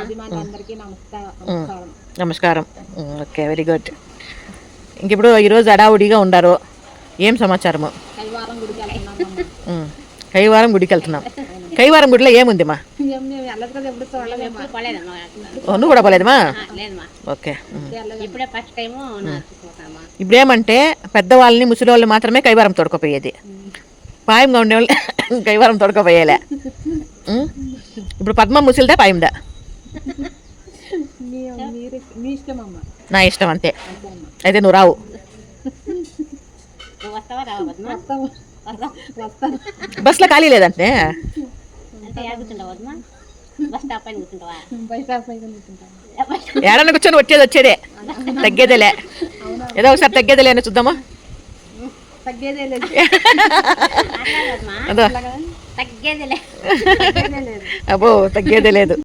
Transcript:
అభిమానులందరికీ నమస్కారం. నమస్కారం. Okay, very good. ఇంక ఇప్పుడు ఈరోజు అడావుడిగా ఉండారు. ఏం సమాచారము? కైవారం గుడికి వెళ్తున్నాం. కైవారం గుడికి వెళ్తున్నాం. కైవారం గుడిలో ఏముందిమా? నువ్వు కూడా పోలేదమ్మా? ఓకే. ఇప్పుడేమంటే పెద్దవాళ్ళని ముసలి వాళ్ళు మాత్రమే కైవారం తోడుకోపోయేది. పాయంగా ఉండేవాళ్ళు కైవారం తోడుకోపోయేలే. ఇప్పుడు పద్మ ముసలిదా పాయందా? నా ఇష్టం అంతే. అయితే నువ్వు రావు. బస్సులో ఖాళీ లేదంటే ఏడన్నా కూర్చొని వచ్చేదే తగ్గేదేలే. ఏదో ఒకసారి తగ్గేదేలే అని చూద్దామా? అబ్బో తగ్గేదే లేదు.